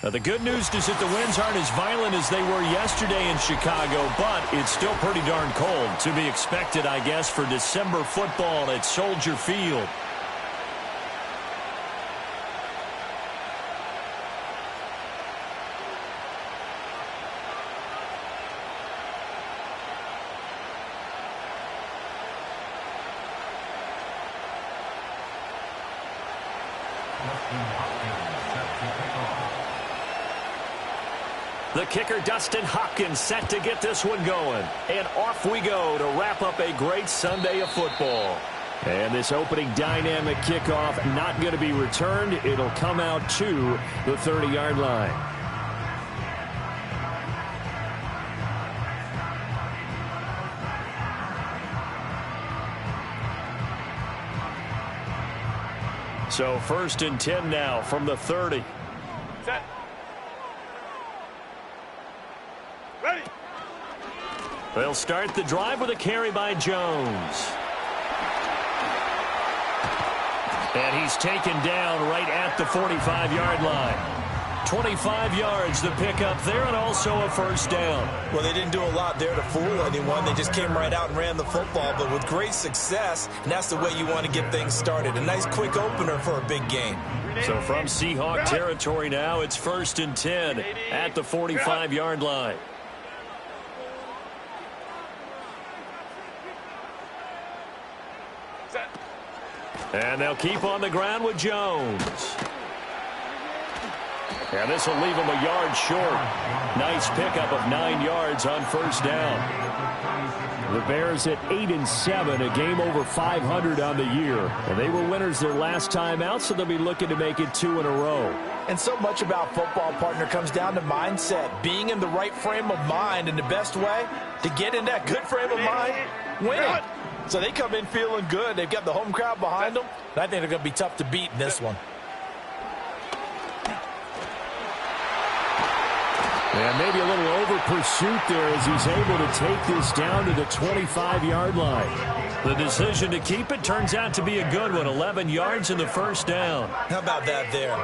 Now, the good news is that the winds aren't as violent as they were yesterday in Chicago, but it's still pretty darn cold. To be expected, I guess, for December football at Soldier Field. The kicker, Dustin Hopkins, set to get this one going. And off we go to wrap up a great Sunday of football. And this opening dynamic kickoff not going to be returned. It'll come out to the 30-yard line. So 1st and 10 now from the 30. Set. Ready. They'll start the drive with a carry by Jones. And he's taken down right at the 45-yard line. 25 yards the pickup there, and also a first down. Well, they didn't do a lot there to fool anyone. They just came right out and ran the football, but with great success, and that's the way you want to get things started. A nice quick opener for a big game. So from Seahawk territory now, it's 1st and 10 at the 45-yard line. And they'll keep on the ground with Jones. And this will leave him a yard short. Nice pickup of 9 yards on first down. The Bears at 8-7, a game over 500 on the year. And they were winners their last time out, so they'll be looking to make it 2 in a row. And so much about football, partner, comes down to mindset. Being in the right frame of mind, and the best way to get in that good frame of mind, winning. So they come in feeling good. They've got the home crowd behind them. And I think they're going to be tough to beat in this one. And maybe a little over pursuit there as he's able to take this down to the 25-yard line. The decision to keep it turns out to be a good one. 11 yards in the first down. How about that there?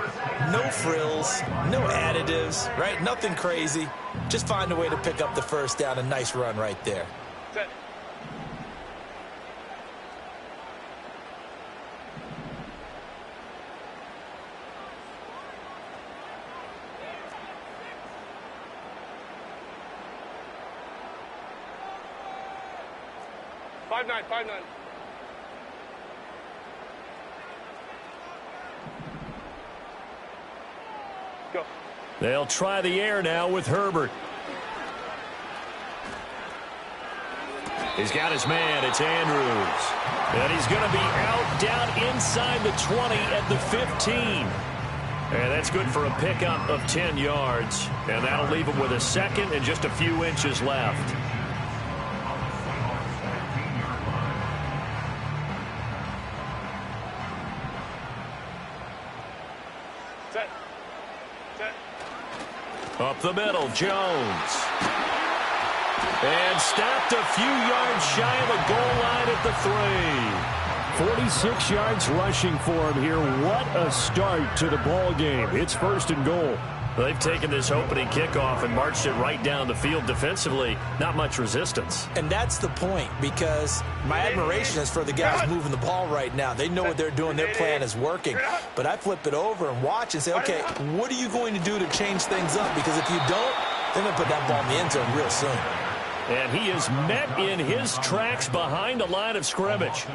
No frills, no additives, right? Nothing crazy. Just find a way to pick up the first down. A nice run right there. Set. Five nine. Go. They'll try the air now with Herbert. He's got his man. It's Andrews. And he's going to be out down inside the 20 at the 15. And that's good for a pickup of 10 yards. And that'll leave him with a second and just a few inches left. Up the middle, Jones. And stopped a few yards shy of the goal line at the 3. 46 yards rushing for him here. What a start to the ball game. It's 1st and goal. They've taken this opening kickoff and marched it right down the field defensively. Not much resistance. And that's the point, because my admiration is for the guys moving the ball right now. They know what they're doing. Their plan is working. But I flip it over and watch and say, okay, what are you going to do to change things up? Because if you don't, they're going to put that ball in the end zone real soon. And he is met in his tracks behind the line of scrimmage.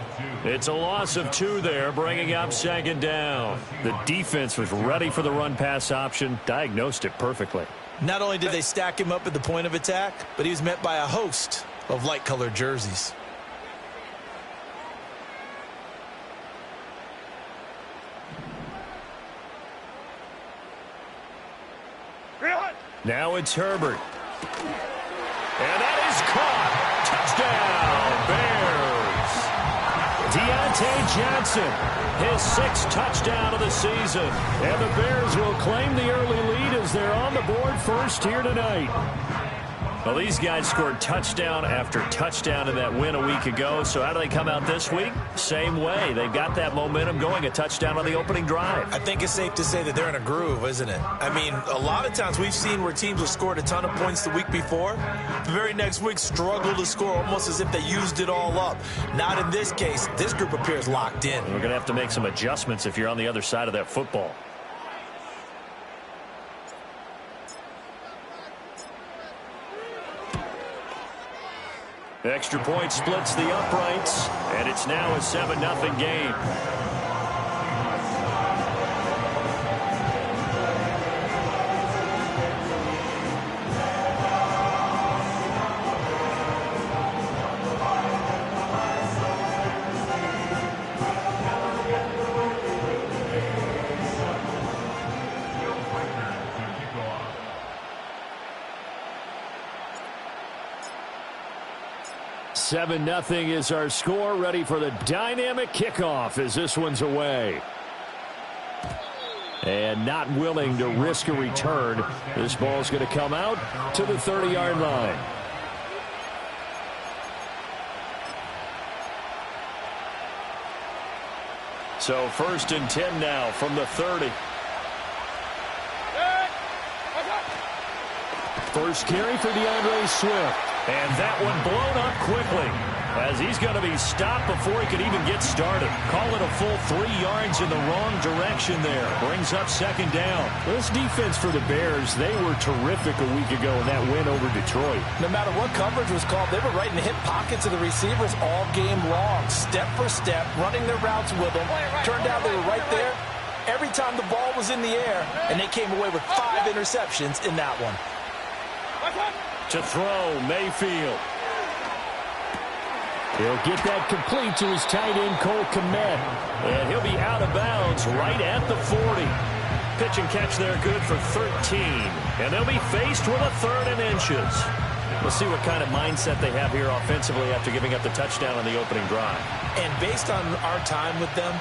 It's a loss of 2 there, bringing up 2nd down. The defense was ready for the run-pass option, diagnosed it perfectly. Not only did they stack him up at the point of attack, but he was met by a host of light-colored jerseys. Now it's Herbert. And that is caught. Touchdown, Bears. Deontay Johnson, his 6th touchdown of the season. And the Bears will claim the early lead as they're on the board first here tonight. Well, these guys scored touchdown after touchdown in that win a week ago. So how do they come out this week? Same way. They've got that momentum going, a touchdown on the opening drive. I think it's safe to say that they're in a groove, isn't it? I mean, a lot of times we've seen where teams have scored a ton of points the week before. The very next week struggle to score almost as if they used it all up. Not in this case. This group appears locked in. We're going to have to make some adjustments if you're on the other side of that football. Extra point splits the uprights, and it's now a 7-0 game. Seven 0 is our score, ready for the dynamic kickoff as this one's away. And not willing to risk a return. This ball's going to come out to the 30-yard line. So 1st and 10 now from the 30. First carry for DeAndre Swift. And that one blown up quickly as he's going to be stopped before he could even get started. Call it a full 3 yards in the wrong direction there. Brings up 2nd down. This defense for the Bears, they were terrific a week ago in that win over Detroit. No matter what coverage was called, they were right in the hip pockets of the receivers all game long. Step for step, running their routes with them. Turned out they were right there every time the ball was in the air, and they came away with 5 interceptions in that one. To throw, Mayfield. He'll get that complete to his tight end, Cole Kmet. And he'll be out of bounds right at the 40. Pitch and catch there good for 13. And they'll be faced with a 3rd and inches. We'll see what kind of mindset they have here offensively after giving up the touchdown on the opening drive. And based on our time with them,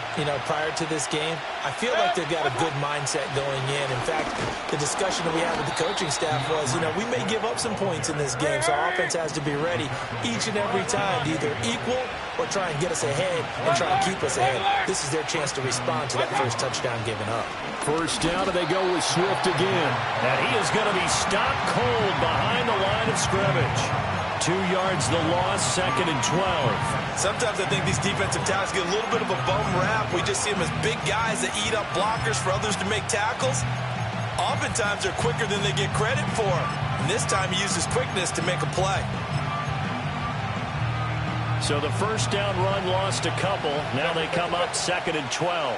prior to this game, I feel like they've got a good mindset going in. In fact, the discussion that we had with the coaching staff was, we may give up some points in this game, so our offense has to be ready each and every time to either equal or try and get us ahead and try and keep us ahead. This is their chance to respond to that first touchdown given up. First down, and they go with Swift again. And he is going to be stopped cold behind the line of scrimmage. 2 yards the loss, 2nd and 12. Sometimes I think these defensive tackles get a little bit of a bum rap. We just see them as big guys that eat up blockers for others to make tackles. Oftentimes they're quicker than they get credit for. And this time he uses quickness to make a play. So the first down run lost a couple. Now they come up 2nd and 12.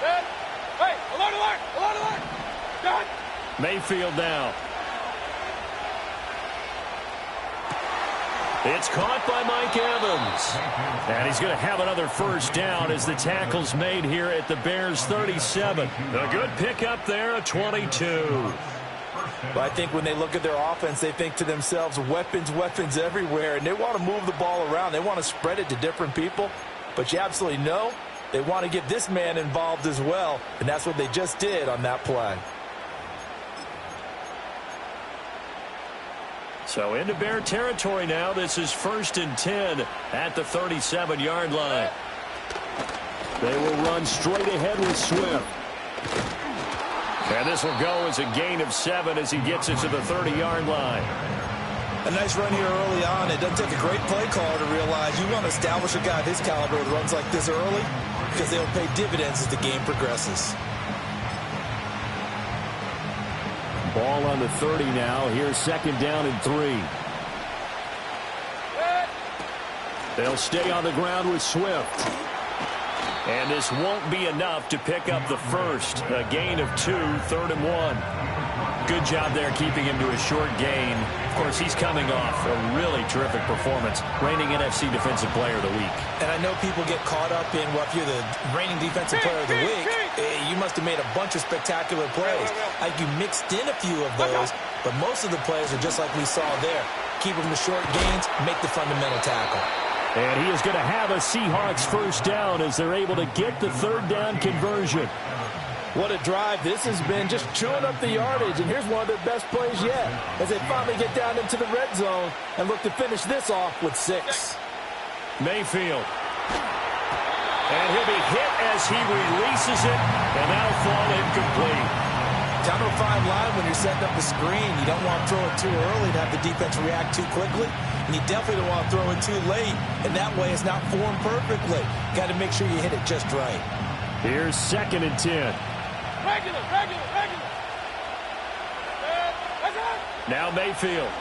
Hey, alert. Done. Mayfield now. It's caught by Mike Evans. And he's going to have another first down as the tackle's made here at the Bears 37. A good pickup there, a 22. But I think when they look at their offense, they think to themselves, weapons everywhere, and they want to move the ball around. They want to spread it to different people. But you absolutely know they want to get this man involved as well, and that's what they just did on that play. So into Bear territory now. This is 1st and 10 at the 37-yard line. They will run straight ahead with Swift. And this will go as a gain of 7 as he gets it to the 30-yard line. A nice run here early on. It doesn't take a great play caller to realize you want to establish a guy of his caliber that runs like this early because they'll pay dividends as the game progresses. Ball on the 30 now. Here's 2nd down and 3. They'll stay on the ground with Swift. And this won't be enough to pick up the first. A gain of 2, 3rd and 1. Good job there keeping him to a short gain. Of course, he's coming off a really terrific performance. Reigning NFC Defensive Player of the Week. And I know people get caught up in, well, if you're the reigning Defensive Player of the Week, you must have made a bunch of spectacular plays. Like you mixed in a few of those, but most of the plays are just like we saw there. Keep them to short gains, make the fundamental tackle. And he is going to have a Seahawks first down as they're able to get the 3rd down conversion. What a drive this has been, just chewing up the yardage. And here's one of their best plays yet as they finally get down into the red zone and look to finish this off with 6. Mayfield. And he'll be hit as he releases it, and that'll fall incomplete. Down to a fine line when you're setting up the screen. You don't want to throw it too early to have the defense react too quickly, and you definitely don't want to throw it too late, and that way it's not formed perfectly. Got to make sure you hit it just right. Here's 2nd and 10. Regular. Now Mayfield.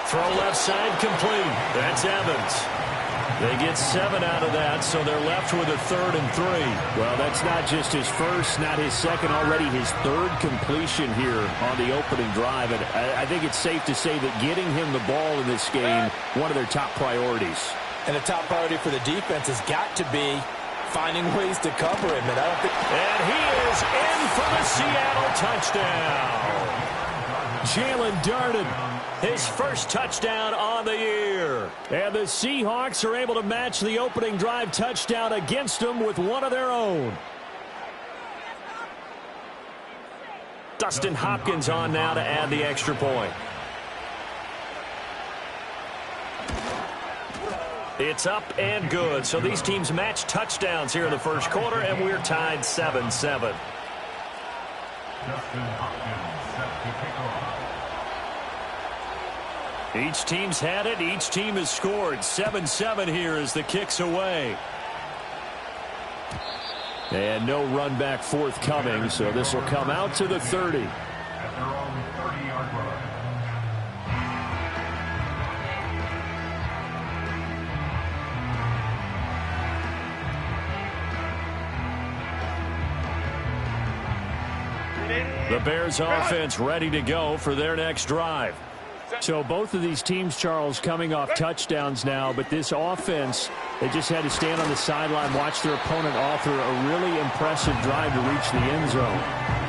Throw left side complete. That's Evans. They get 7 out of that, so they're left with a 3rd and 3. Well, that's not just his first, not his second, already his 3rd completion here on the opening drive. And I think it's safe to say that getting him the ball in this game, one of their top priorities. And the top priority for the defense has got to be finding ways to cover him. And I don't think... And he is in for the Seattle touchdown. Jalen Darden, his first touchdown on the year. And the Seahawks are able to match the opening drive touchdown against them with one of their own. Dustin Hopkins on now to add the extra point. It's up and good. So these teams match touchdowns here in the first quarter, and we're tied 7-7. Each team's had it. Each team has scored. 7-7 here as the kick's away. And no run back forthcoming, so this will come out to the 30. The Bears offense ready to go for their next drive. So both of these teams, Charles, coming off touchdowns now, but this offense, they just had to stand on the sideline, watch their opponent author a really impressive drive to reach the end zone.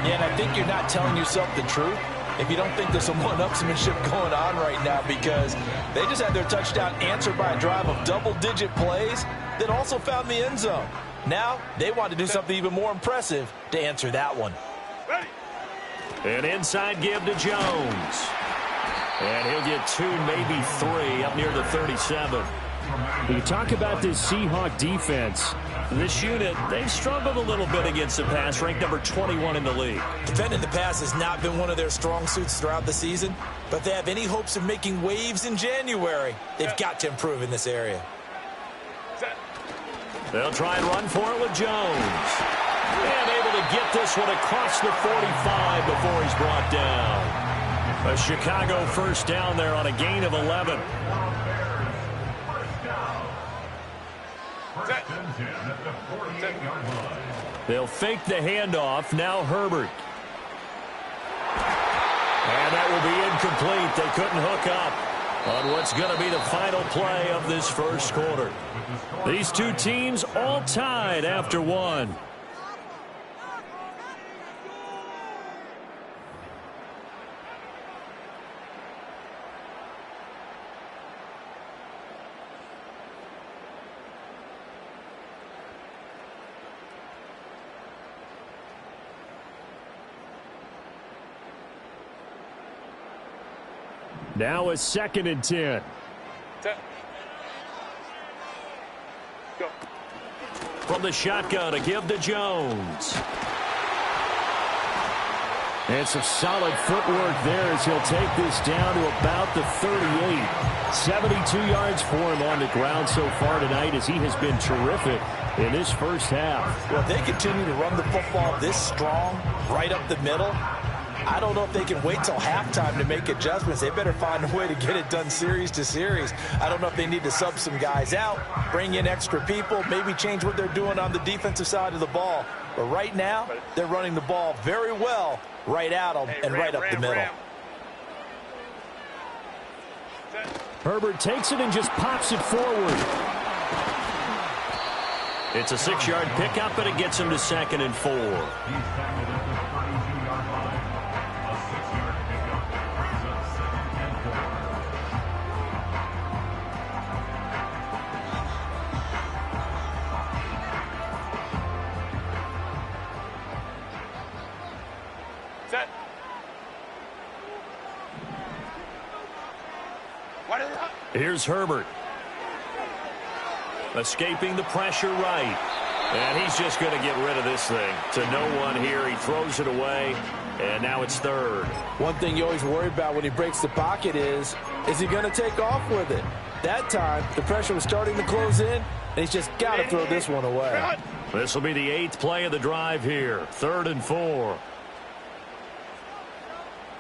Yeah, and I think you're not telling yourself the truth if you don't think there's some one-upsmanship going on right now, because they just had their touchdown answered by a drive of double-digit plays that also found the end zone. Now they want to do something even more impressive to answer that one. An inside give to Jones. And he'll get 2, maybe 3, up near the 37. When you talk about this Seahawk defense, this unit, they've struggled a little bit against the pass, ranked number 21 in the league. Defending the pass has not been one of their strong suits throughout the season, but if they have any hopes of making waves in January, they've got to improve in this area. They'll try and run for it with Jones. And able to get this one across the 45 before he's brought down. A Chicago first down there on a gain of 11. They'll fake the handoff. Now Herbert. And that will be incomplete. They couldn't hook up on what's going to be the final play of this first quarter. These two teams all tied after one. Now a 2nd and 10. Go. From the shotgun, a give to Jones. And some solid footwork there as he'll take this down to about the 38. 72 yards for him on the ground so far tonight as he has been terrific in this first half. Well, if they continue to run the football this strong, right up the middle, I don't know if they can wait till halftime to make adjustments. They better find a way to get it done series to series. I don't know if they need to sub some guys out, bring in extra people, maybe change what they're doing on the defensive side of the ball. But right now, they're running the ball very well right at them and right up the middle. Herbert takes it and just pops it forward. It's a 6-yard pickup, and it gets him to 2nd and 4. Set. What is up? Here's Herbert. Escaping the pressure right. And he's just going to get rid of this thing. To no one here. He throws it away. And now it's third. One thing you always worry about when he breaks the pocket is he going to take off with it? That time, the pressure was starting to close in, and he's just got to throw this one away. This will be the 8th play of the drive here. 3rd and 4.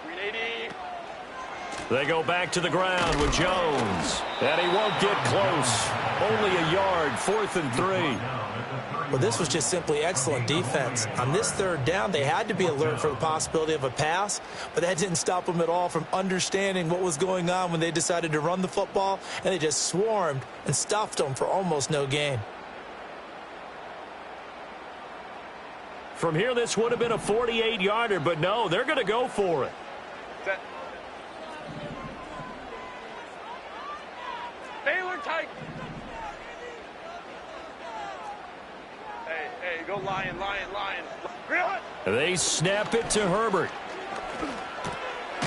380. They go back to the ground with Jones. And he won't get close. Only a yard. 4th and 3. Well, this was just simply excellent defense. On this 3rd down, they had to be alert for the possibility of a pass, but that didn't stop them at all from understanding what was going on when they decided to run the football, and they just swarmed and stuffed them for almost no gain. From here, this would have been a 48-yarder, but no, they're going to go for it. Set. Baylor tight. Hey, go lion. They snap it to Herbert.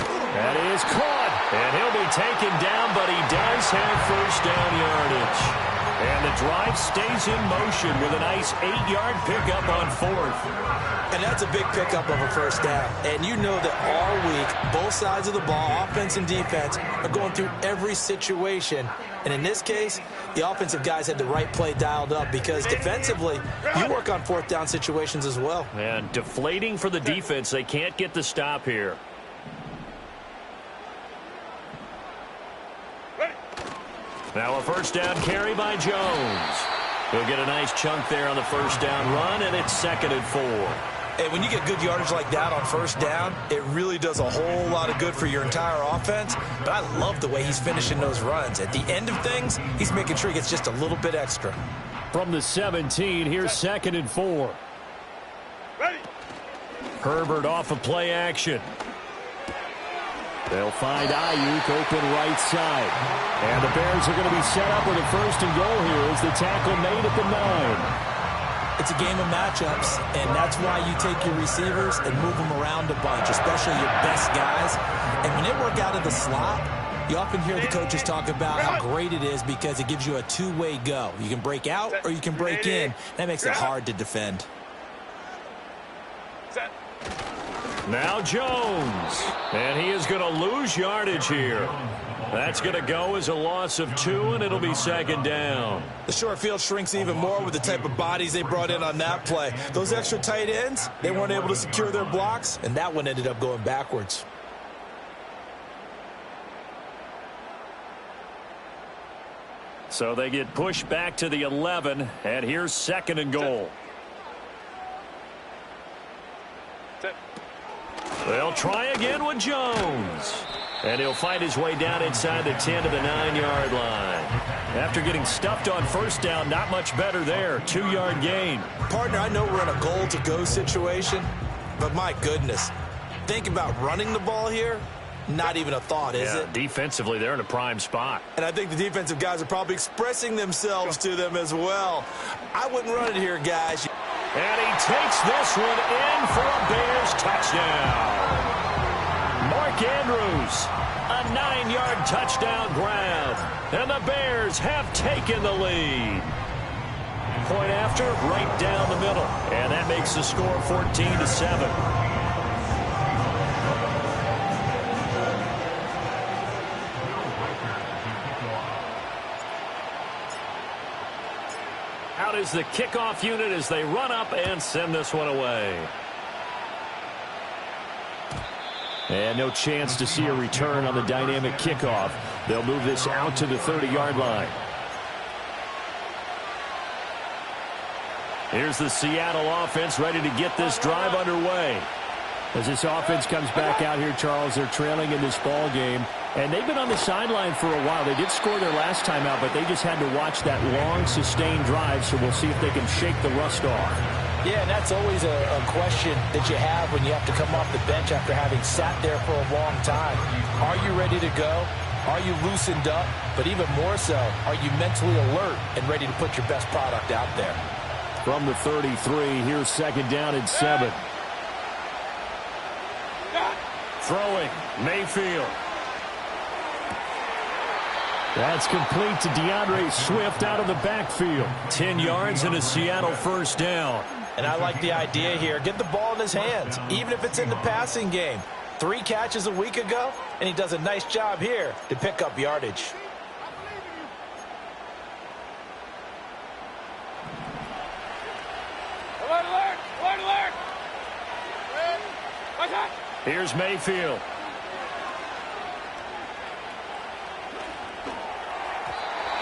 That is caught. And he'll be taken down, but he does have first down yardage. And the drive stays in motion with a nice 8-yard pickup on 4th. And that's a big pickup of a first down. And you know that all week, both sides of the ball, offense and defense, are going through every situation. And in this case, the offensive guys had the right play dialed up because defensively, you work on 4th down situations as well. And deflating for the defense. They can't get the stop here. Now a first down carry by Jones. He'll get a nice chunk there on the first down run, and it's 2nd and 4. Hey, when you get good yardage like that on first down, it really does a whole lot of good for your entire offense. But I love the way he's finishing those runs. At the end of things, he's making sure he gets just a little bit extra. From the 17, here's 2nd and 4. Ready. Herbert off of play action. They'll find Ayuk open right side. And the Bears are going to be set up with a 1st and goal here as the tackle made at the 9. It's a game of matchups, and that's why you take your receivers and move them around a bunch, especially your best guys. And when they work out of the slot, you often hear the coaches talk about how great it is because it gives you a two-way go. You can break out or you can break in. That makes it hard to defend. Set. Now Jones. And he is going to lose yardage here. That's going to go as a loss of 2, and it'll be 2nd down. The short field shrinks even more with the type of bodies they brought in on that play. Those extra tight ends, they weren't able to secure their blocks, and that one ended up going backwards. So they get pushed back to the 11, and here's 2nd and goal. Set. They'll try again with Jones. And he'll find his way down inside the 10 to the 9-yard line. After getting stuffed on first down, not much better there. 2-yard gain. Partner, I know we're in a goal-to-go situation, but my goodness, think about running the ball here. Not even a thought, is it? Defensively, they're in a prime spot. And I think the defensive guys are probably expressing themselves to them as well. I wouldn't run it here, guys. And he takes this one in for a Bears touchdown. Mark Andrews, a 9-yard touchdown grab. And the Bears have taken the lead. Point after, right down the middle. And that makes the score 14-7. Out is the kickoff unit as they run up and send this one away. And no chance to see a return on the dynamic kickoff. They'll move this out to the 30-yard line. Here's the Seattle offense ready to get this drive underway. As this offense comes back out here, Charles, they're trailing in this ball game. And they've been on the sideline for a while. They did score their last time out, but they just had to watch that long, sustained drive, so we'll see if they can shake the rust off. Yeah, and that's always a question that you have when you have to come off the bench after having sat there for a long time. Are you ready to go? Are you loosened up? But even more so, are you mentally alert and ready to put your best product out there? From the 33, here's 2nd down and 7. throwing. Mayfield. That's complete to DeAndre Swift out of the backfield. 10 yards and a Seattle first down. And I like the idea here. Get the ball in his hands, even if it's in the passing game. 3 catches a week ago, and he does a nice job here to pick up yardage. Alert! Here's Mayfield.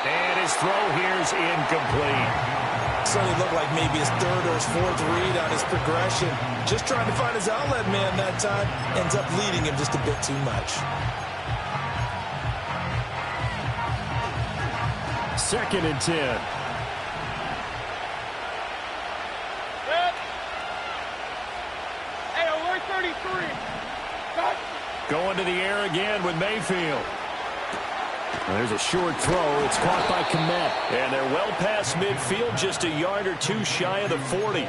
And his throw here's incomplete. Certainly looked like maybe his 3rd or his 4th read on his progression. Just trying to find his outlet man that time. Ends up leading him just a bit too much. 2nd and 10. Hey, alert 33. Going to the air again with Mayfield. There's a short throw. It's caught by Kmet. And they're well past midfield, just a yard or 2 shy of the 40.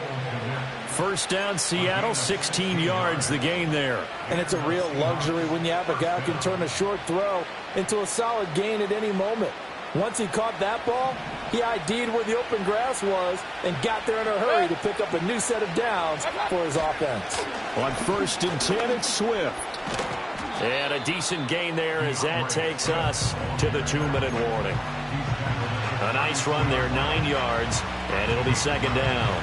First down, Seattle, 16 yards the gain there. And it's a real luxury when you have a guy who can turn a short throw into a solid gain at any moment. Once he caught that ball, he ID'd where the open grass was and got there in a hurry to pick up a new set of downs for his offense. On 1st and 10, it's Swift. And a decent gain there as that takes us to the 2-minute warning. A nice run there, 9 yards, and it'll be 2nd down.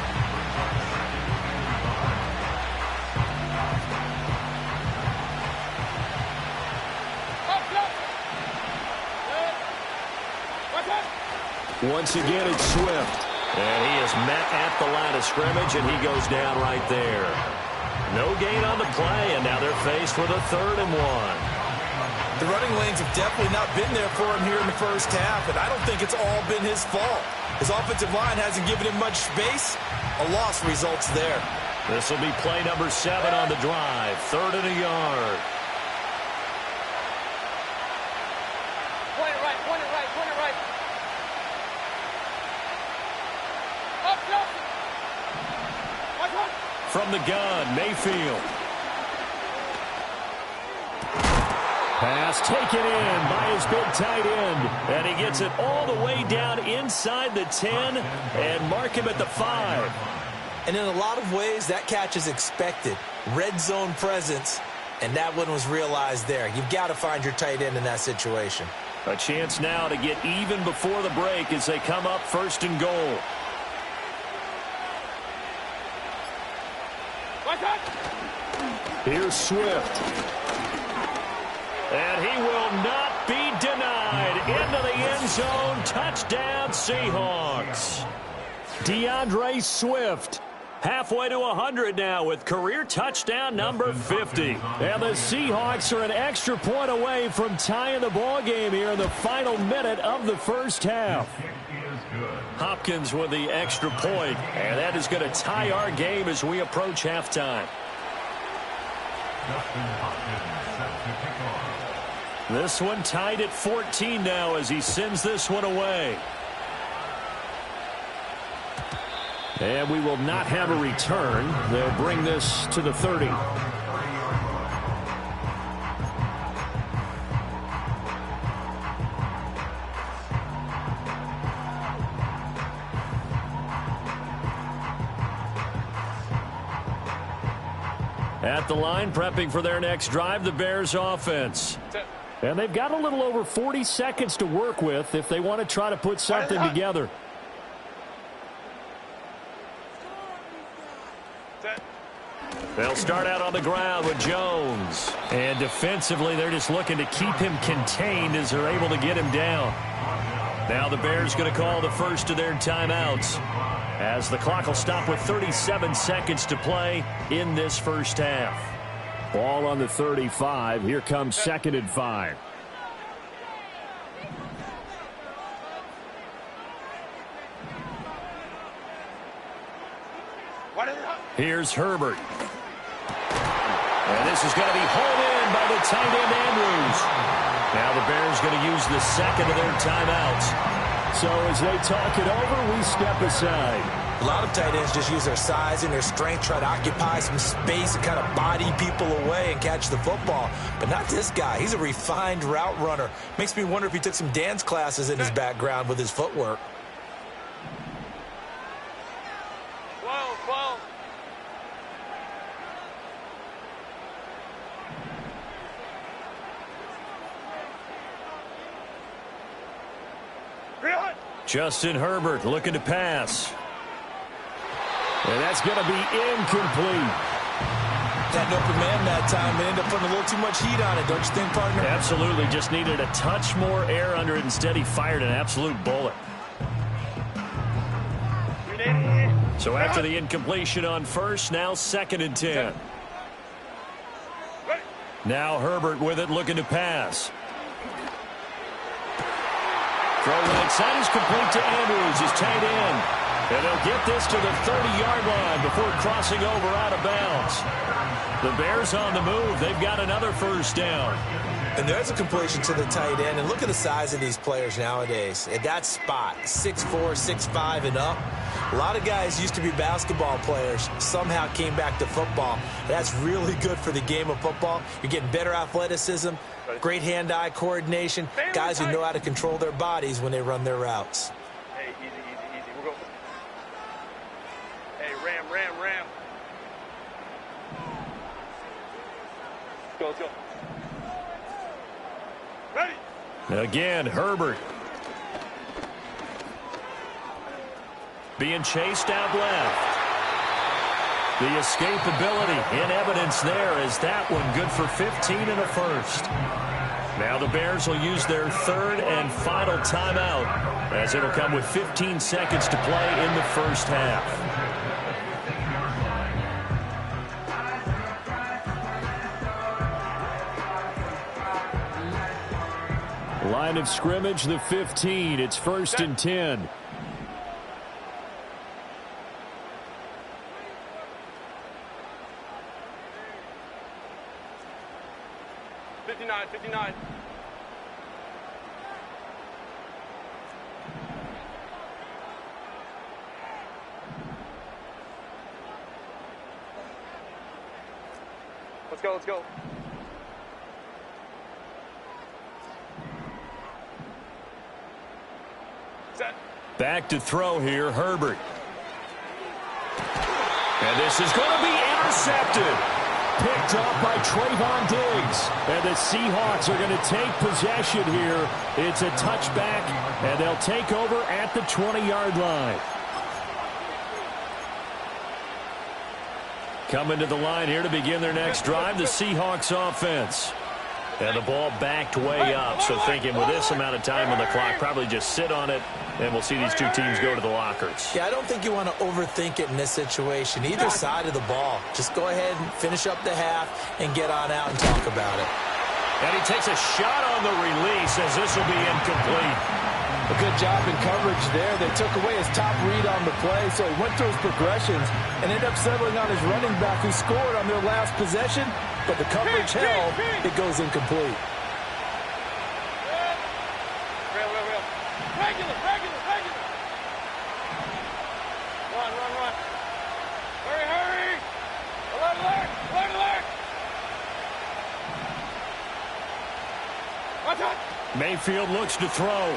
Once again, it's Swift. And he is met at the line of scrimmage, and he goes down right there. No gain on the play, and now they're faced with a 3rd and 1. The running lanes have definitely not been there for him here in the first half, and I don't think it's all been his fault. His offensive line hasn't given him much space. A loss results there. This will be play number 7 on the drive. 3rd and a yard. Point it right. Up. From the gun, Mayfield. Pass taken in by his big tight end. And he gets it all the way down inside the 10 and mark him at the 5. And in a lot of ways, that catch is expected. Red zone presence, and that one was realized there. You've got to find your tight end in that situation. A chance now to get even before the break as they come up 1st and goal. Here's Swift. And he will not be denied. Into the end zone. Touchdown, Seahawks. DeAndre Swift. Halfway to 100 now with career touchdown number 50. And the Seahawks are an extra point away from tying the ball game here in the final minute of the first half. Hopkins with the extra point, and that is going to tie our game as we approach halftime. This one tied at 14 now as he sends this one away. And we will not have a return. They'll bring this to the 30. At the line, prepping for their next drive, the Bears offense. And they've got a little over 40 seconds to work with if they want to try to put something together. They'll start out on the ground with Jones. And defensively, they're just looking to keep him contained as they're able to get him down. Now the Bears going to call the first of their timeouts, as the clock will stop with 37 seconds to play in this first half. Ball on the 35. Here comes 2nd and 5. Here's Herbert. And this is going to be hauled in by the tight end Andrews. Now the Bears going to use the second of their timeouts. So as they talk it over, we step aside. A lot of tight ends just use their size and their strength, try to occupy some space and kind of body people away and catch the football. But not this guy. He's a refined route runner. Makes me wonder if he took some dance classes in his background with his footwork. 12, 12. Justin Herbert looking to pass. And that's going to be incomplete. That open man that time and ended up putting a little too much heat on it, don't you think, partner? Absolutely. Just needed a touch more air under it. Instead, he fired an absolute bullet. So after the incompletion on first, now 2nd and 10. Now Herbert with it, looking to pass. Throw right side is complete to Andrews, his tight end. And they'll get this to the 30-yard line before crossing over out of bounds. The Bears on the move. They've got another first down. And there's a completion to the tight end. And look at the size of these players nowadays. At that spot, 6'4", 6'5", and up. A lot of guys used to be basketball players, somehow came back to football. That's really good for the game of football. You're getting better athleticism, great hand-eye coordination, guys who know how to control their bodies when they run their routes. Hey, easy, easy, easy. We'll go. Hey, ram. Let's go. Ready. Again, Herbert. Being chased out left. The escapability in evidence there as that one good for 15 and a first. Now the Bears will use their 3rd and final timeout as it'll come with 15 seconds to play in the first half. Line of scrimmage, the 15. It's 1st and 10. $59. Let's go. Set. Back to throw here, Herbert. And this is going to be intercepted. Picked up by Trayvon Diggs. And the Seahawks are going to take possession here. It's a touchback, and they'll take over at the 20-yard line. Coming to the line here to begin their next drive, the Seahawks offense. And the ball backed way up, so thinking with this amount of time on the clock, probably just sit on it, and we'll see these two teams go to the lockers. Yeah, I don't think you want to overthink it in this situation. Either side of the ball. Just go ahead and finish up the half and get on out and talk about it. And he takes a shot on the release as this will be incomplete. A good job in coverage there. They took away his top read on the play, so he went through his progressions and ended up settling on his running back who scored on their last possession, but the coverage held, it goes incomplete. Real. Regular. Run. Hurry. Alert. Watch out. Mayfield looks to throw.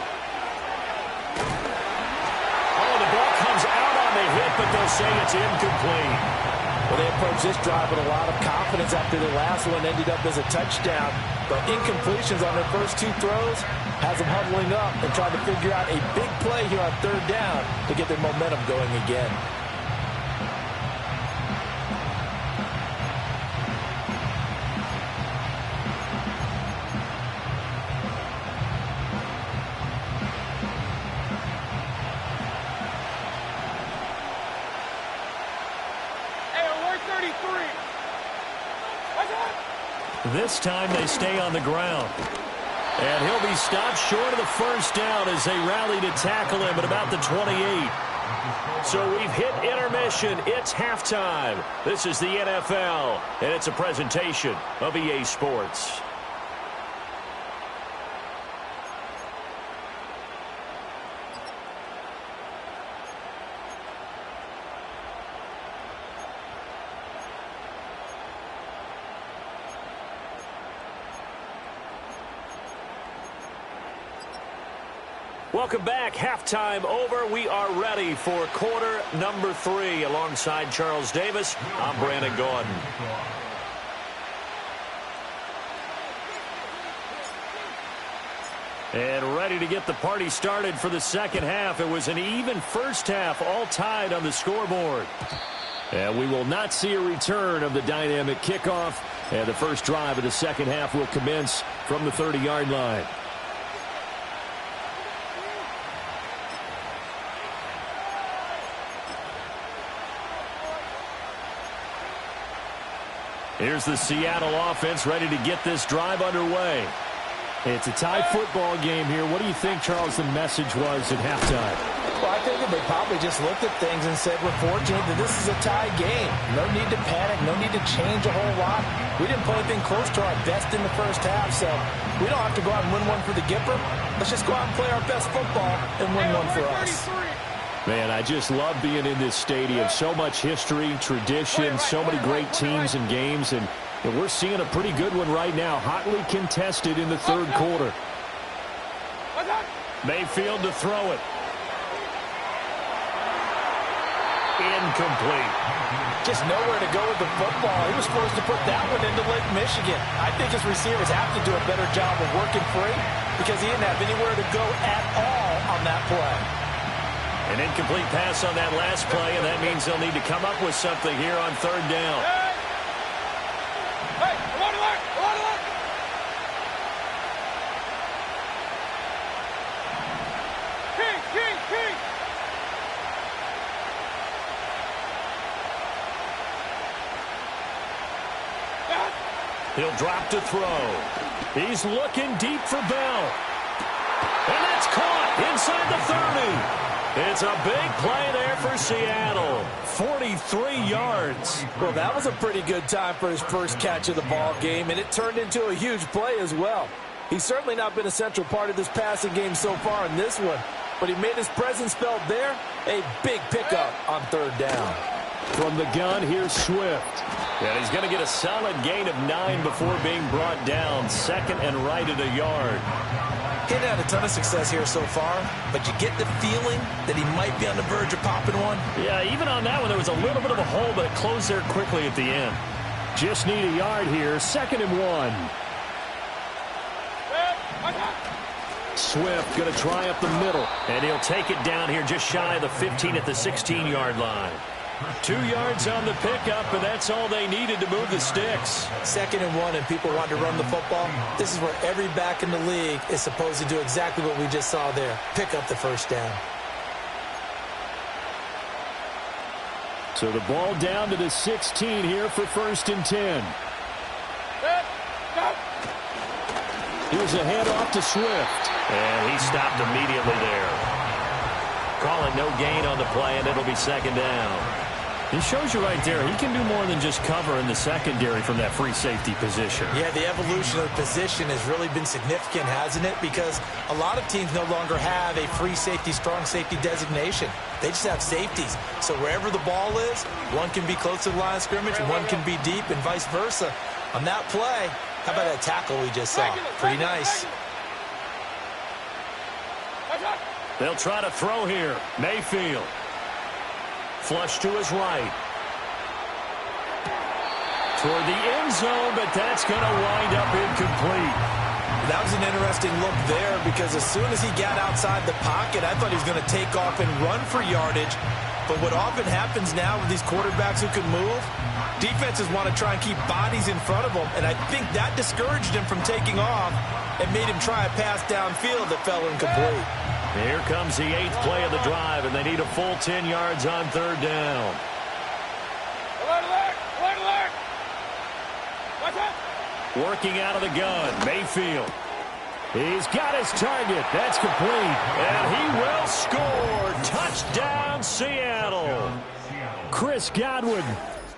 Oh, the ball comes out on the hit, but they'll say it's incomplete. Well, they approached this drive with a lot of confidence after the last one ended up as a touchdown. But incompletions on their first 2 throws has them huddling up and trying to figure out a big play here on 3rd down to get their momentum going again. This time they stay on the ground. And he'll be stopped short of the first down as they rally to tackle him at about the 28. So we've hit intermission. It's halftime. This is the NFL, and it's a presentation of EA Sports. Welcome back. Halftime over. We are ready for quarter number 3. Alongside Charles Davis, I'm Brandon Gordon. And ready to get the party started for the second half. It was an even first half, all tied on the scoreboard. And we will not see a return of the dynamic kickoff. And the first drive of the second half will commence from the 30-yard line. Here's the Seattle offense ready to get this drive underway. It's a tie football game here. What do you think, Charles, the message was at halftime? Well, I think that they probably just looked at things and said, we're fortunate that this is a tie game. No need to panic. No need to change a whole lot. We didn't play anything close to our best in the first half, so we don't have to go out and win one for the Gipper. Let's just go out and play our best football and win one for us. Man, I just love being in this stadium. So much history, tradition, so many great teams and games, and we're seeing a pretty good one right now, hotly contested in the third quarter. Mayfield to throw it. Incomplete. Just nowhere to go with the football. He was supposed to put that one into Lake Michigan. I think his receivers have to do a better job of working free because he didn't have anywhere to go at all on that play. An incomplete pass on that last play, and that means they'll need to come up with something here on third down. Hey, come on, alert! Come on, alert! King! He'll drop to throw. He's looking deep for Bell. And that's caught inside the 30. It's a big play there for Seattle. 43 yards. Well, that was a pretty good time for his first catch of the ball game, and it turned into a huge play as well. He's certainly not been a central part of this passing game so far in this one, but he made his presence felt there. A big pickup on third down. From the gun, here's Swift. And he's going to get a solid gain of 9 before being brought down. Second and right at a yard. He hadn't had a ton of success here so far, but you get the feeling that he might be on the verge of popping one. Yeah, even on that one, there was a little bit of a hole, but it closed there quickly at the end. Just need a yard here. Second and 1. Swift going to try up the middle, and he'll take it down here just shy of the 15 at the 16-yard line. 2 yards on the pickup, and that's all they needed to move the sticks. Second and 1, and people want to run the football. This is where every back in the league is supposed to do exactly what we just saw there. Pick up the first down. So the ball down to the 16 here for first and 10. Here's a handoff to Swift. And he stopped immediately there. Calling no gain on the play, and it'll be second down. It shows you right there, he can do more than just cover in the secondary from that free safety position. Yeah, the evolution of the position has really been significant, hasn't it? Because a lot of teams no longer have a free safety, strong safety designation. They just have safeties. So wherever the ball is, one can be close to the line of scrimmage, one can be deep, and vice versa. On that play, how about that tackle we just saw? Pretty nice. They'll try to throw here. Mayfield. Flush to his right. Toward the end zone, but that's going to wind up incomplete. That was an interesting look there because as soon as he got outside the pocket, I thought he was going to take off and run for yardage. But what often happens now with these quarterbacks who can move, defenses want to try and keep bodies in front of them, and I think that discouraged him from taking off and made him try a pass downfield that fell incomplete. Here comes the 8th play of the drive, and they need a full 10 yards on third down. Alert, alert! Alert, alert! Watch out! Working out of the gun, Mayfield. He's got his target. That's complete. And he will score. Touchdown, Seattle. Chris Godwin,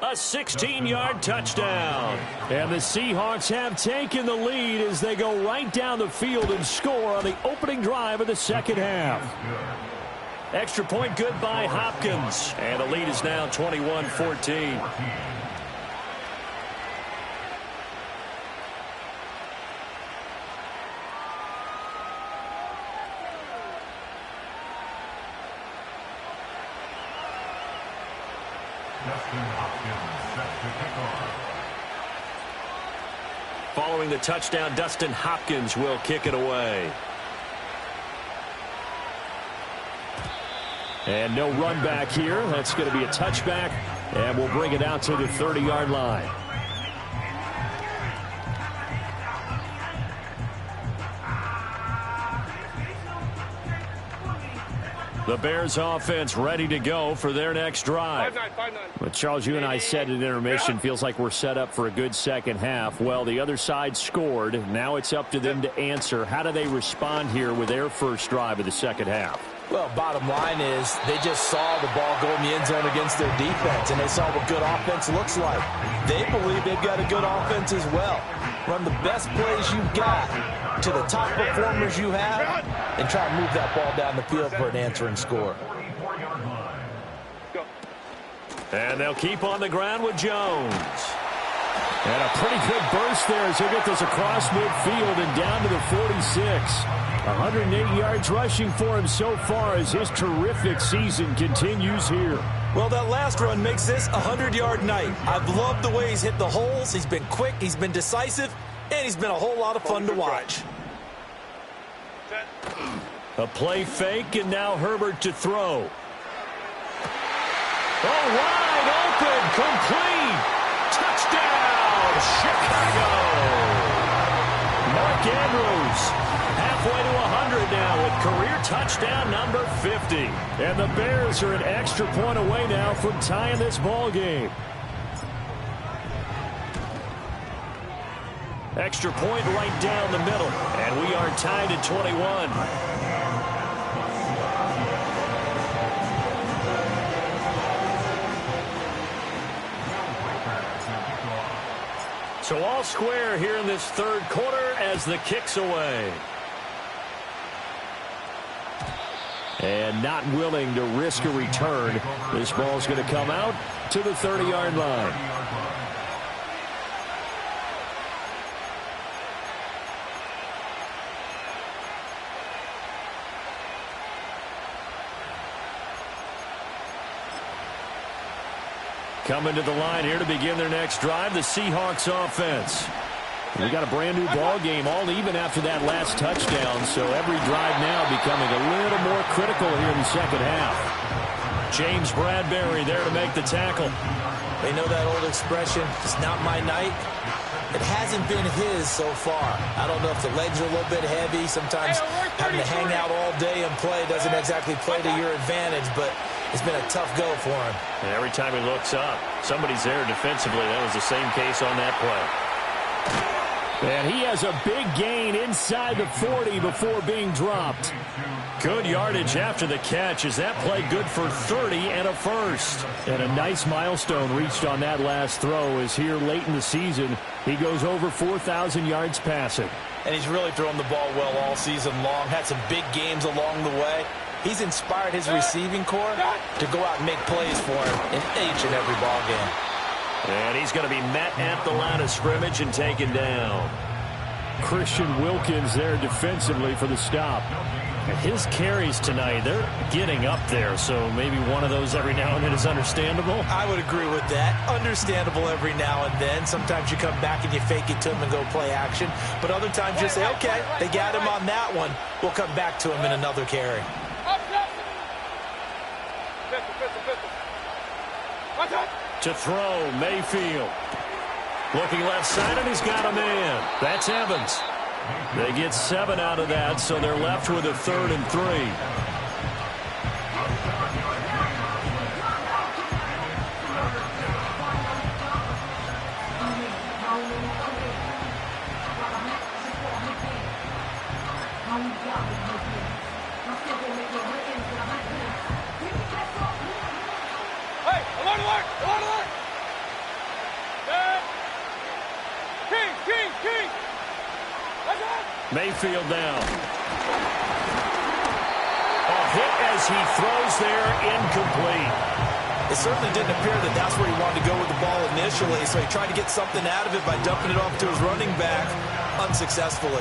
a 16-yard touchdown. And the Seahawks have taken the lead as they go right down the field and score on the opening drive of the second half. Extra point good by Hopkins. And the lead is now 21-14. Following the touchdown, Dustin Hopkins will kick it away. And no run back here. That's going to be a touchback, and we'll bring it out to the 30-yard line. The Bears offense ready to go for their next drive. 5-9. But Charles, you and I said at intermission, feels like we're set up for a good second half. Well, the other side scored. Now it's up to them to answer. How do they respond here with their first drive of the second half? Well, bottom line is they just saw the ball go in the end zone against their defense, and they saw what good offense looks like. They believe they've got a good offense as well. Run the best plays you've got to the top performers you have, and try to move that ball down the field for an answering score. And they'll keep on the ground with Jones. And a pretty good burst there as he'll get this across midfield and down to the 46. 108 yards rushing for him so far as his terrific season continues here. Well, that last run makes this a 100-yard night. I've loved the way he's hit the holes. He's been quick, he's been decisive, and he's been a whole lot of fun to watch. A play fake, and now Herbert to throw. Oh, wide open, complete. Touchdown, Chicago. Mark Andrews, halfway to 100 now with career touchdown number 50. And the Bears are an extra point away now from tying this ball game. Extra point right down the middle, and we are tied at 21. So all square here in this third quarter as the kick's away. And not willing to risk a return. This ball's going to come out to the 30-yard line. Coming to the line here to begin their next drive, the Seahawks offense. We got a brand new ball game, all even after that last touchdown, so every drive now becoming a little more critical here in the second half. James Bradbury there to make the tackle. They know that old expression, it's not my night. It hasn't been his so far. I don't know if the legs are a little bit heavy. Sometimes having to hang out all day and play doesn't exactly play to your advantage, but it's been a tough go for him. And every time he looks up, somebody's there defensively. That was the same case on that play. And he has a big gain inside the 40 before being dropped. Good yardage after the catch. Is that play good for 30 and a first? And a nice milestone reached on that last throw as here late in the season, he goes over 4,000 yards passing. And he's really thrown the ball well all season long. Had some big games along the way. He's inspired his receiving corps to go out and make plays for him in each and every ball game. And he's going to be met at the line of scrimmage and taken down. Christian Wilkins there defensively for the stop. And his carries tonight, they're getting up there, so maybe one of those every now and then is understandable. I would agree with that. Understandable every now and then. Sometimes you come back and you fake it to him and go play action. But other times you say, okay, they got him on that one. We'll come back to him in another carry. To throw, Mayfield. Looking left side, and he's got a man. That's Evans. They get 7 out of that, so they're left with a 3rd and 3. Mayfield down. A hit as he throws there, incomplete. It certainly didn't appear that that's where he wanted to go with the ball initially, so he tried to get something out of it by dumping it off to his running back unsuccessfully.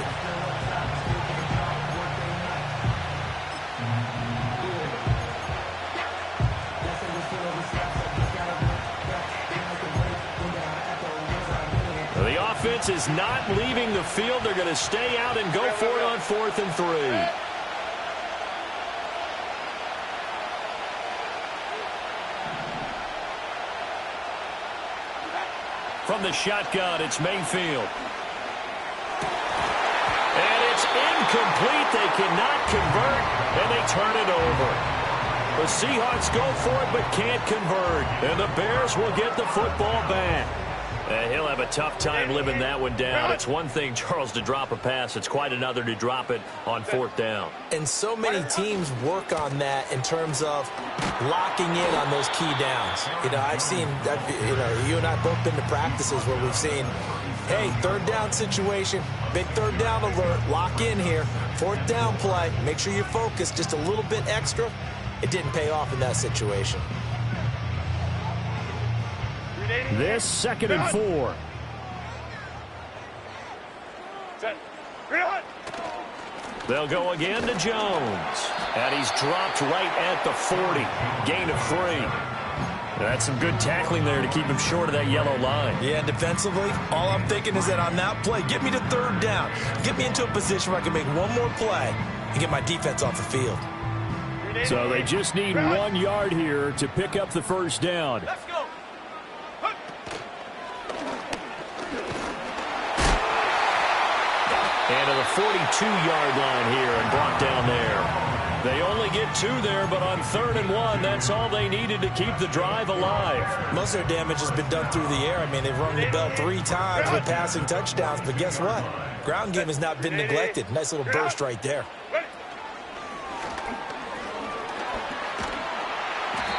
The offense is not leaving the field. They're going to stay out and go for it on 4th and 3. From the shotgun, it's Mayfield. And it's incomplete. They cannot convert, and they turn it over. The Seahawks go for it but can't convert, and the Bears will get the football back. He'll have a tough time living that one down. It's one thing, Charles, to drop a pass. It's quite another to drop it on 4th down. And so many teams work on that in terms of locking in on those key downs. I've seen, you and I both been to practices where we've seen, hey, 3rd down situation, big 3rd down alert, lock in here, 4th down play, make sure you're focused just a little bit extra. It didn't pay off in that situation. This 2nd and 4. Set. They'll go again to Jones. And he's dropped right at the 40. Gain of 3. That's some good tackling there to keep him short of that yellow line. Yeah, defensively, all I'm thinking is that on that play, get me to 3rd down. Get me into a position where I can make one more play and get my defense off the field. So they just need 1 yard here to pick up the 1st down. Let's go. And to the 42-yard line here and brought down there. They only get 2 there, but on 3rd and 1, that's all they needed to keep the drive alive. Most of their damage has been done through the air. I mean, they've rung the bell 3 times with passing touchdowns, but guess what? Ground game has not been neglected. Nice little burst right there.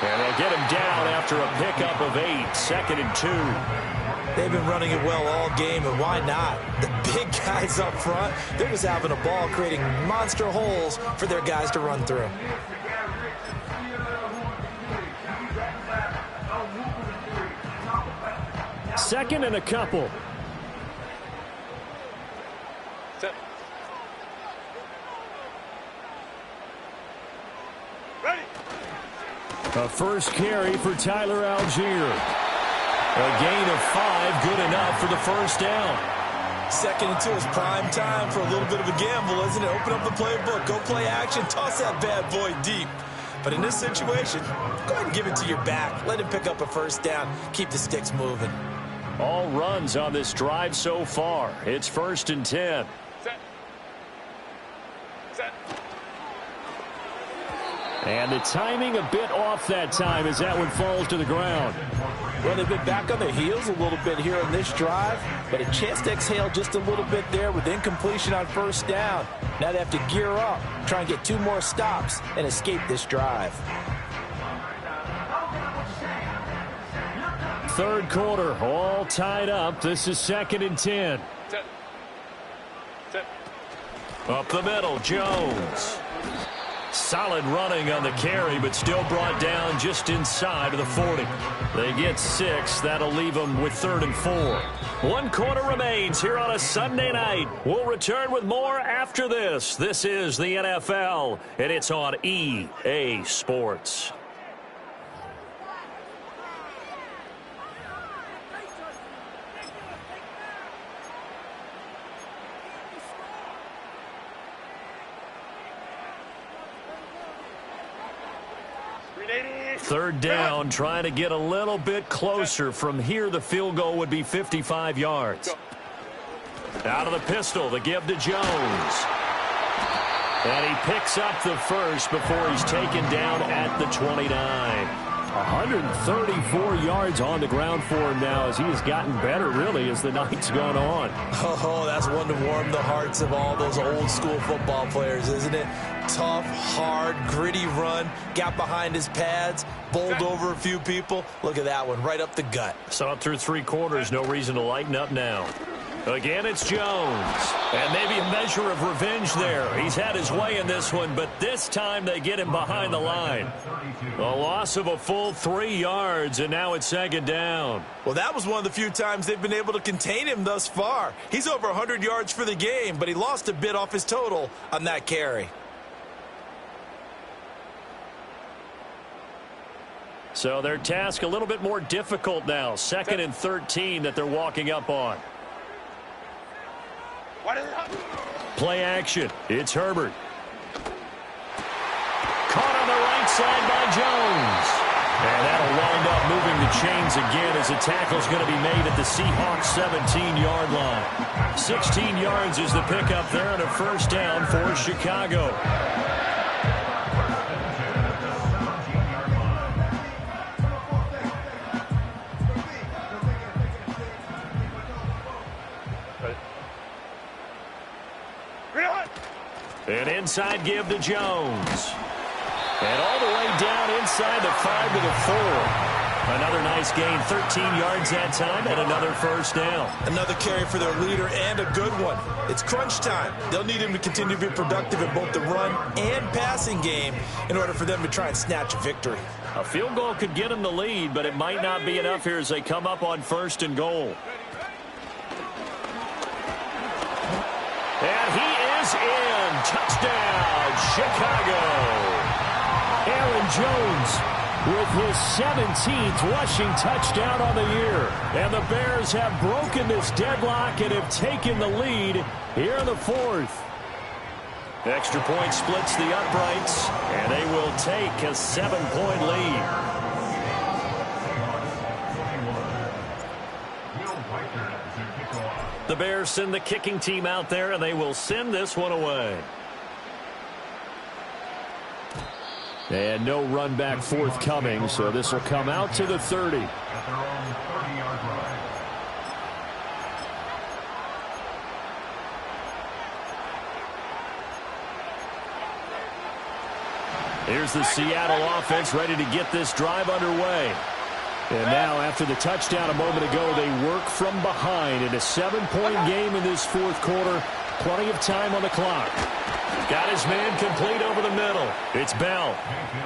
And they'll get him down after a pickup of 8, 2nd and 2. They've been running it well all game, and why not? The big guys up front, they're just having a ball, creating monster holes for their guys to run through. Second and a couple. Set. Ready. A first carry for Tyler Algier. A gain of 5, good enough for the 1st down. 2nd and 2 is prime time for a little bit of a gamble, isn't it? Open up the playbook, go play action, toss that bad boy deep. But in this situation, go ahead and give it to your back. Let him pick up a 1st down, keep the sticks moving. All runs on this drive so far. It's 1st and 10. Set. Set. And the timing a bit off that time as that one falls to the ground. Well, they've been back on their heels a little bit here on this drive, but a chance to exhale just a little bit there with incompletion on 1st down. Now they have to gear up, try and get 2 more stops and escape this drive. 3rd quarter, all tied up. This is 2nd and 10. Set. Set. Up the middle, Jones. Solid running on the carry, but still brought down just inside of the 40. They get 6. That'll leave them with 3rd and 4. 1 quarter remains here on a Sunday night. We'll return with more after this. This is the NFL, and it's on EA Sports. Third down, trying to get a little bit closer. From here, the field goal would be 55 yards. Out of the pistol, the give to Jones. And he picks up the first before he's taken down at the 29. 134 yards on the ground for him now as he has gotten better, really, as the night's gone on. Oh, that's one to warm the hearts of all those old school football players, isn't it? Tough, hard, gritty run, got behind his pads, bowled over a few people. Look at that one, right up the gut. Saw it through 3 quarters, no reason to lighten up now. Again, it's Jones. And maybe a measure of revenge there. He's had his way in this one, but this time they get him behind the line. A loss of a full 3 yards, and now it's 2nd down. Well, that was one of the few times they've been able to contain him thus far. He's over 100 yards for the game, but he lost a bit off his total on that carry. So their task a little bit more difficult now. 2nd and 13 that they're walking up on. Play action. It's Herbert. Caught on the right side by Jones. And that'll wind up moving the chains again as the tackle's going to be made at the Seahawks 17-yard line. 16 yards is the pickup there and a first down for Chicago. An inside give to Jones. And all the way down inside the 5 to the 4. Another nice gain, 13 yards that time, and another first down. Another carry for their leader, and a good one. It's crunch time. They'll need him to continue to be productive in both the run and passing game in order for them to try and snatch a victory. A field goal could get them the lead, but it might not be enough here as they come up on first and goal. And he is in. Touchdown, Chicago. Aaron Jones with his 17th rushing touchdown on the year. And the Bears have broken this deadlock and have taken the lead here in the fourth. Extra point splits the uprights, and they will take a 7-point lead. The Bears send the kicking team out there, and they will send this one away. And no run back forthcoming, so this will come out to the 30. Here's the Seattle offense ready to get this drive underway. And now, after the touchdown a moment ago, they work from behind in a 7-point game in this fourth quarter. Plenty of time on the clock. Got his man complete over the middle. It's Bell.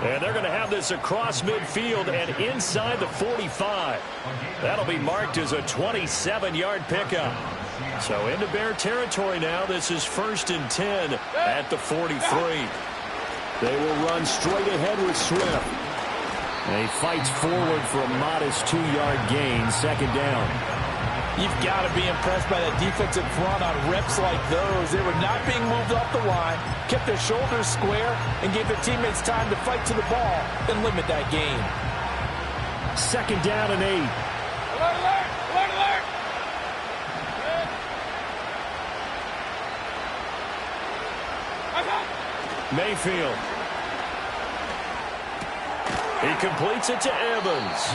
And they're going to have this across midfield and inside the 45. That'll be marked as a 27-yard pickup. So into Bear territory now. This is 1st and 10 at the 43. They will run straight ahead with Swift. And he fights forward for a modest 2-yard gain, second down. You've got to be impressed by that defensive front on reps like those. They were not being moved off the line, kept their shoulders square, and gave their teammates time to fight to the ball and limit that gain. Second down and 8. Alert, alert, alert, alert. Mayfield. He completes it to Evans.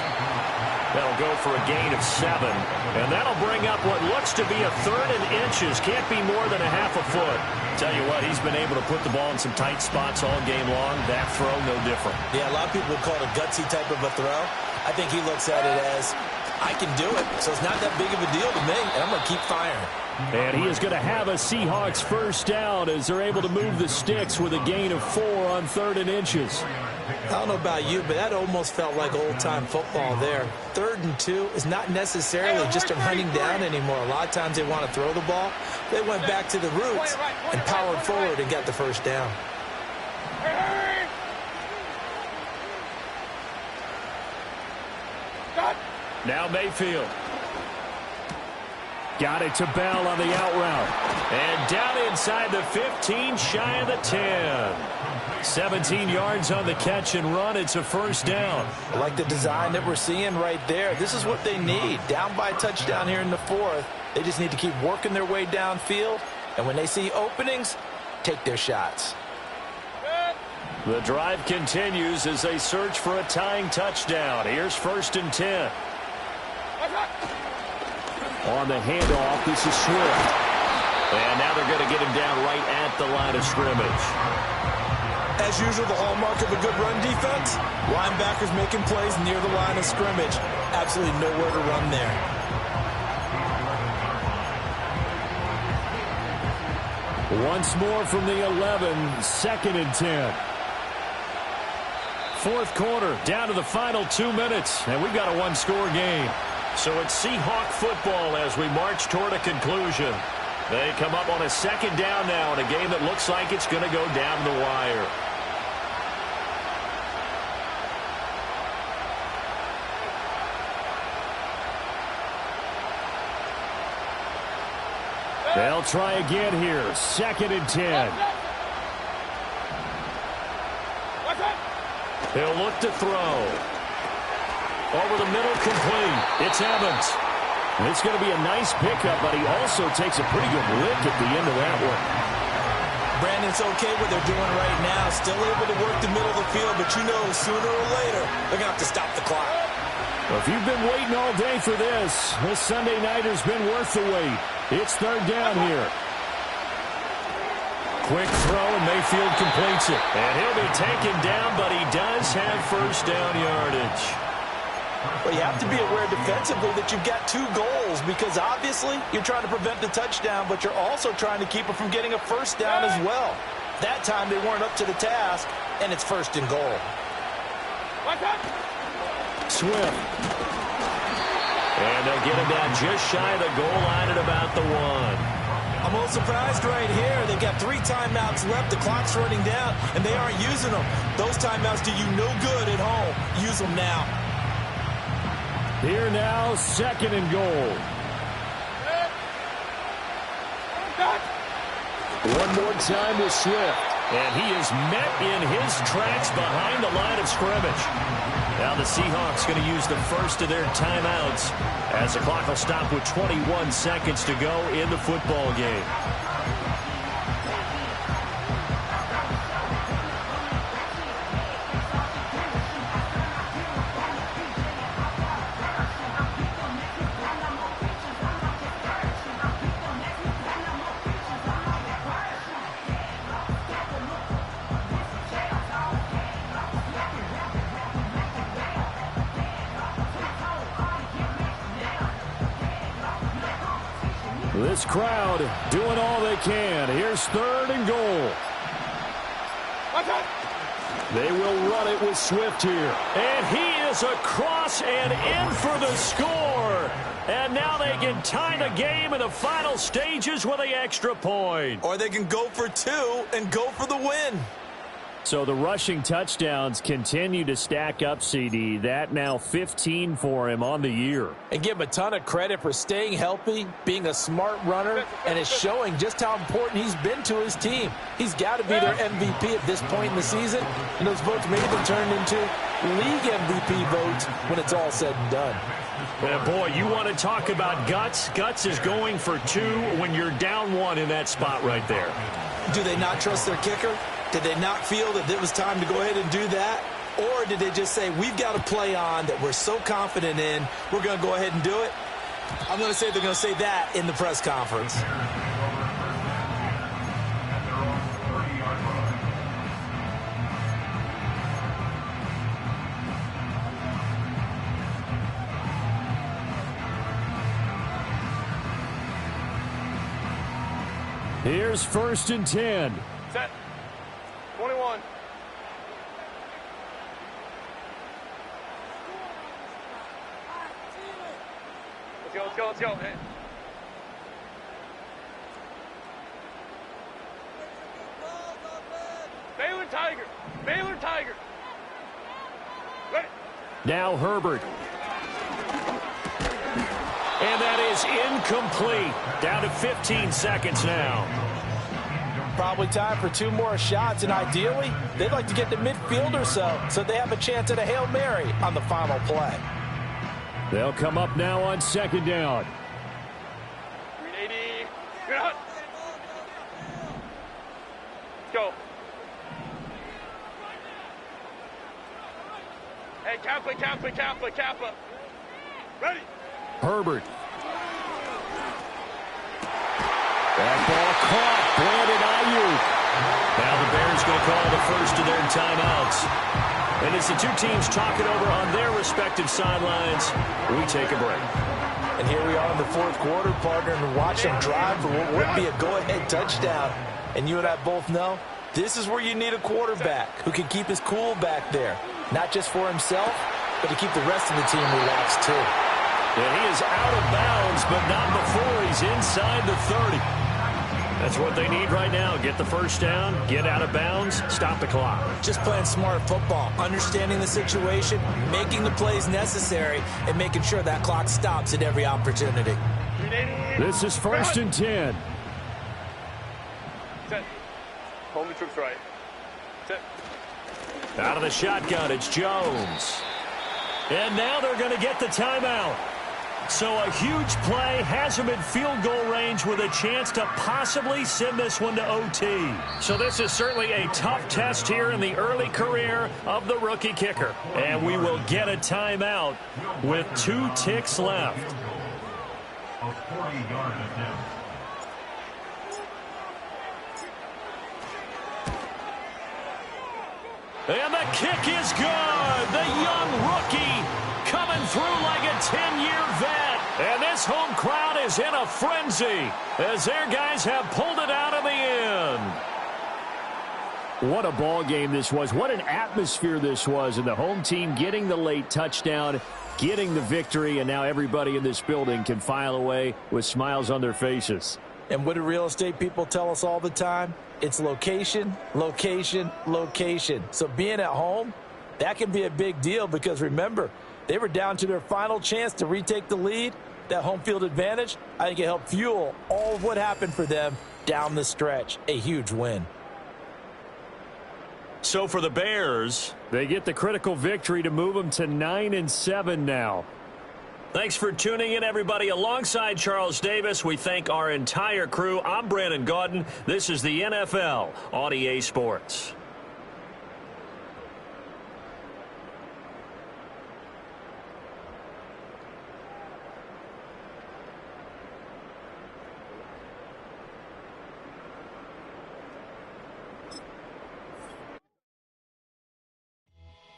That'll go for a gain of 7. And that'll bring up what looks to be a 3rd and inches. Can't be more than a half a foot. Tell you what, he's been able to put the ball in some tight spots all game long. That throw, no different. Yeah, a lot of people call it a gutsy type of a throw. I think he looks at it as, I can do it, so it's not that big of a deal to me, and I'm going to keep firing. And he is going to have a Seahawks first down as they're able to move the sticks with a gain of 4 on 3rd and inches. I don't know about you, but that almost felt like old-time football there. 3rd and 2 is not necessarily just a running down anymore. A lot of times they want to throw the ball. They went back to the roots and powered forward and got the first down. Now Mayfield. Got it to Bell on the out route. And down inside the 15, shy of the 10. 17 yards on the catch and run. It's a first down. I like the design that we're seeing right there. This is what they need. Down by a touchdown here in the 4th. They just need to keep working their way downfield. And when they see openings, take their shots. The drive continues as they search for a tying touchdown. Here's 1st and 10. On the handoff, this is Swift. And now they're going to get him down right at the line of scrimmage. As usual, the hallmark of a good run defense, linebackers making plays near the line of scrimmage. Absolutely nowhere to run there. Once more from the 11, 2nd and 10. Fourth quarter, down to the final 2 minutes, and we've got a one-score game. So it's Seahawk football as we march toward a conclusion. They come up on a second down now in a game that looks like it's going to go down the wire. They'll try again here. 2nd and 10. He'll look to throw. Over the middle, complete. It's Evans. It's going to be a nice pickup, but he also takes a pretty good lick at the end of that one. Brandon, it's okay what they're doing right now. Still able to work the middle of the field, but you know sooner or later they're going to have to stop the clock. Well, if you've been waiting all day for this Sunday night has been worth the wait. It's 3rd down here. Quick throw, and Mayfield completes it. And he'll be taken down, but he does have 1st down yardage. Well, you have to be aware defensively that you've got 2 goals because obviously you're trying to prevent the touchdown, but you're also trying to keep it from getting a 1st down as well. That time they weren't up to the task, and it's 1st and goal. Swift. And they'll get him down just shy of the goal line at about the 1. I'm a little surprised right here. They've got 3 timeouts left. The clock's running down, and they aren't using them. Those timeouts do you no good at home. Use them now. Here now, 2nd and goal. One more time with Swift. And he is met in his tracks behind the line of scrimmage. Now the Seahawks going to use the first of their timeouts as the clock will stop with 21 seconds to go in the football game. This crowd doing all they can. Here's 3rd and goal. They will run it with Swift here. And he is across and in for the score. And now they can tie the game in the final stages with the extra point. Or they can go for 2 and go for the win. So the rushing touchdowns continue to stack up, CD. That now 15 for him on the year. And give him a ton of credit for staying healthy, being a smart runner, and it's showing just how important he's been to his team. He's got to be their MVP at this point in the season, and those votes may have been turned into league MVP votes when it's all said and done. Well, boy, you want to talk about guts. Guts is going for 2 when you're down 1 in that spot right there. Do they not trust their kicker? Did they not feel that it was time to go ahead and do that? Or did they just say, we've got a play on that we're so confident in, we're going to go ahead and do it? I'm going to say they're going to say that in the press conference. Here's 1st and 10. Set. 21. Let's go. Hey. Baylor Tiger. Ready. Now Herbert. And that is incomplete. Down to 15 seconds now. Probably time for 2 more shots, and ideally, they'd like to get to midfield or so they have a chance at a Hail Mary on the final play. They'll come up now on 2nd down. 380. Get out. Let's go. Hey, Kappa. Ready. Herbert. That ball caught. Brandon Ayuk. Now the Bears going to call the first of their timeouts. And as the 2 teams talk it over on their respective sidelines, we take a break. And here we are in the 4th quarter, partner, and watch them drive for what would be a go-ahead touchdown. And you and I both know this is where you need a quarterback who can keep his cool back there. Not just for himself, but to keep the rest of the team relaxed too. And he is out of bounds, but not before he's inside the 30. That's what they need right now. Get the first down, get out of bounds, stop the clock. Just playing smart football, understanding the situation, making the plays necessary, and making sure that clock stops at every opportunity. This is 1st and 10. Set. Home the troops right. Set. Out of the shotgun, it's Jones. And now they're going to get the timeout. So a huge play has him in field goal range with a chance to possibly send this one to OT. So this is certainly a tough test here in the early career of the rookie kicker. And we will get a timeout with 2 ticks left. And the kick is good. The young rookie coming through like a 10-year vet. And this home crowd is in a frenzy as their guys have pulled it out in the end. What a ball game this was. What an atmosphere this was. And the home team getting the late touchdown, getting the victory, and now everybody in this building can file away with smiles on their faces. And what do real estate people tell us all the time? It's location, location, location. So being at home, that can be a big deal because, remember, they were down to their final chance to retake the lead. That home field advantage, I think it helped fuel all of what happened for them down the stretch. A huge win. So for the Bears, they get the critical victory to move them to 9-7 now. Thanks for tuning in, everybody. Alongside Charles Davis, we thank our entire crew. I'm Brandon Gaudin. This is the NFL on EA Sports.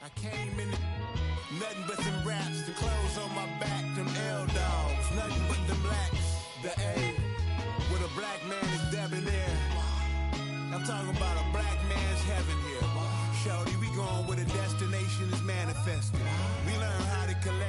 I came in nothing but some raps, the clothes on my back, them L-dogs, nothing but them blacks, the A, with a black man is debonair. I'm talking about a black man's heaven here. Shorty, we going where the destination is manifested. We learn how to collect